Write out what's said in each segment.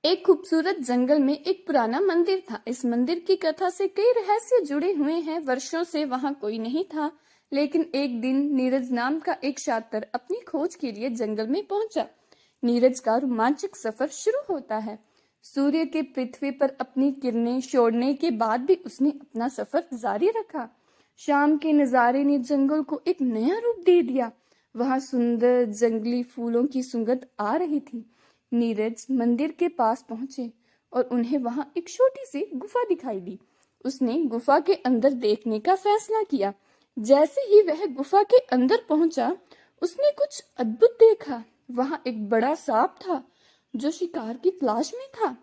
एक खूबसूरत जंगल में एक पुराना मंदिर था। इस मंदिर की कथा से कई रहस्य जुड़े हुए हैं। वर्षों से वहां कोई नहीं था, लेकिन एक दिन नीरज नाम का एक छात्र अपनी खोज के लिए जंगल में पहुंचा। नीरज का रोमांचक सफर शुरू होता है। सूर्य के पृथ्वी पर अपनी किरणें छोड़ने के बाद भी उसने अपना सफर जारी रखा। शाम के नजारे ने जंगल को एक नया रूप दे दिया। वहां सुंदर जंगली फूलों की सुगंध आ रही थी। नीरज मंदिर के पास पहुंचे और उन्हें वहां एक छोटी सी गुफा दिखाई दी। उसने गुफा के अंदर देखने का फैसला किया। जैसे ही वह गुफा के अंदर पहुंचा, उसने कुछ अद्भुत देखा। वहां एक बड़ा सांप था जो शिकार की तलाश में था।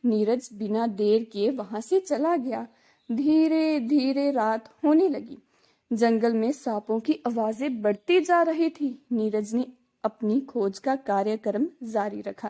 नीरज बिना देर किए वहां से चला गया। धीरे धीरे रात होने लगी। जंगल में सांपों की आवाजें बढ़ती जा रही थी। नीरज ने अपनी खोज का कार्यक्रम जारी रखा।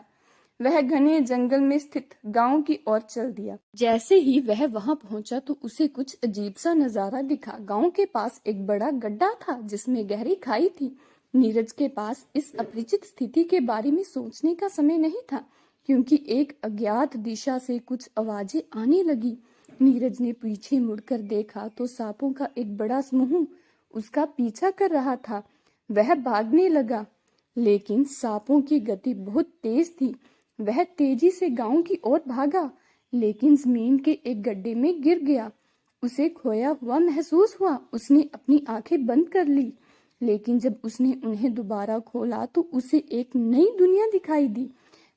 वह घने जंगल में स्थित गांव की ओर चल दिया। जैसे ही वह वहां पहुंचा तो उसे कुछ अजीब सा नजारा दिखा। गांव के पास एक बड़ा गड्ढा था जिसमें गहरी खाई थी। नीरज के पास इस अपरिचित स्थिति के बारे में सोचने का समय नहीं था, क्योंकि एक अज्ञात दिशा से कुछ आवाजें आने लगी। नीरज ने पीछे मुड़कर देखा तो सांपों का एक बड़ा समूह उसका पीछा कर रहा था। वह भागने लगा, लेकिन सांपों की गति बहुत तेज थी। वह तेजी से गांव की ओर भागा, लेकिन जमीन के एक गड्ढे में गिर गया। उसे खोया हुआ महसूस हुआ। उसने अपनी आंखें बंद कर ली, लेकिन जब उसने उन्हें दोबारा खोला तो उसे एक नई दुनिया दिखाई दी।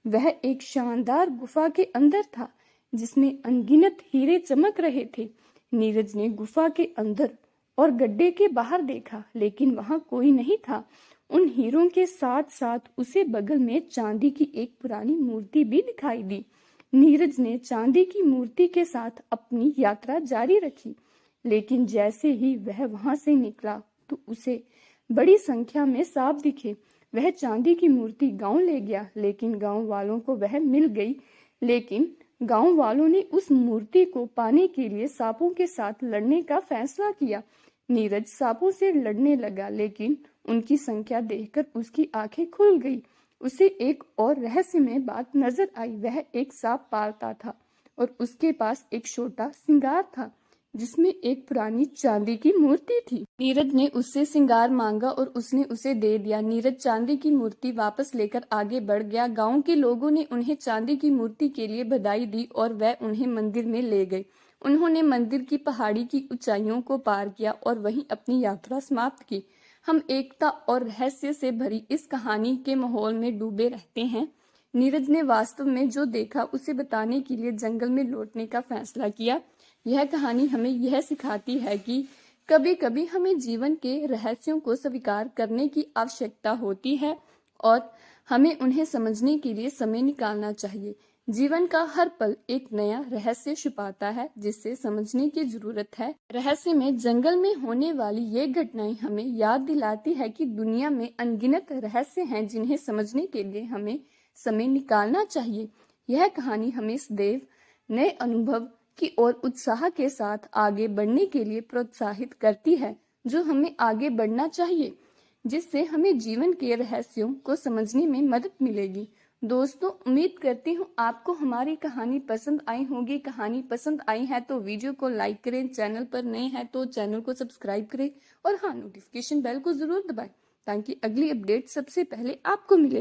वह एक शानदार गुफा के अंदर था, जिसमें अनगिनत हीरे चमक रहे थे। नीरज ने गुफा के अंदर और गड्ढे के बाहर देखा, लेकिन वहां कोई नहीं था। उन हीरों के साथ साथ उसे बगल में चांदी की एक पुरानी मूर्ति भी दिखाई दी। नीरज ने चांदी की मूर्ति के साथ अपनी यात्रा जारी रखी, लेकिन जैसे ही वह वहां से निकला तो उसे बड़ी संख्या में सांप दिखे। वह चांदी की मूर्ति गांव ले गया, लेकिन गांव वालों को वह मिल गई। लेकिन गांव वालों ने उस मूर्ति को पाने के लिए सांपों के साथ लड़ने का फैसला किया। नीरज सांपों से लड़ने लगा, लेकिन उनकी संख्या देखकर उसकी आंखें खुल गई। उसे एक और रहस्यमय बात नजर आई। वह एक सांप पालता था और उसके पास एक छोटा सिंगार था, जिसमें एक पुरानी चांदी की मूर्ति थी। नीरज ने उससे सिंगार मांगा और उसने उसे दे दिया। नीरज चांदी की मूर्ति वापस लेकर आगे बढ़ गया। गांव के लोगों ने उन्हें चांदी की मूर्ति के लिए बधाई दी और वह उन्हें मंदिर में ले गए। उन्होंने मंदिर की पहाड़ी की ऊंचाइयों को पार किया और वहीं अपनी यात्रा समाप्त की। हम एकता और रहस्य से भरी इस कहानी के माहौल में डूबे रहते हैं। नीरज ने वास्तव में जो देखा उसे बताने के लिए जंगल में लौटने का फैसला किया। यह कहानी हमें यह सिखाती है कि कभी कभी हमें जीवन के रहस्यों को स्वीकार करने की आवश्यकता होती है और हमें उन्हें समझने के लिए समय निकालना चाहिए। जीवन का हर पल एक नया रहस्य छुपाता है, जिससे समझने की जरूरत है। रहस्य में जंगल में होने वाली ये घटनाएं हमें याद दिलाती है कि दुनिया में अनगिनत रहस्य हैं, जिन्हें समझने के लिए हमें समय निकालना चाहिए। यह कहानी हमें सदैव नए अनुभव की ओर उत्साह के साथ आगे बढ़ने के लिए प्रोत्साहित करती है, जो हमें आगे बढ़ना चाहिए, जिससे हमें जीवन के रहस्यों को समझने में मदद मिलेगी। दोस्तों, उम्मीद करती हूँ आपको हमारी कहानी पसंद आई होगी। कहानी पसंद आई है तो वीडियो को लाइक करें, चैनल पर नए हैं तो चैनल को सब्सक्राइब करें और हाँ, नोटिफिकेशन बेल को जरूर दबाएं ताकि अगली अपडेट सबसे पहले आपको मिले।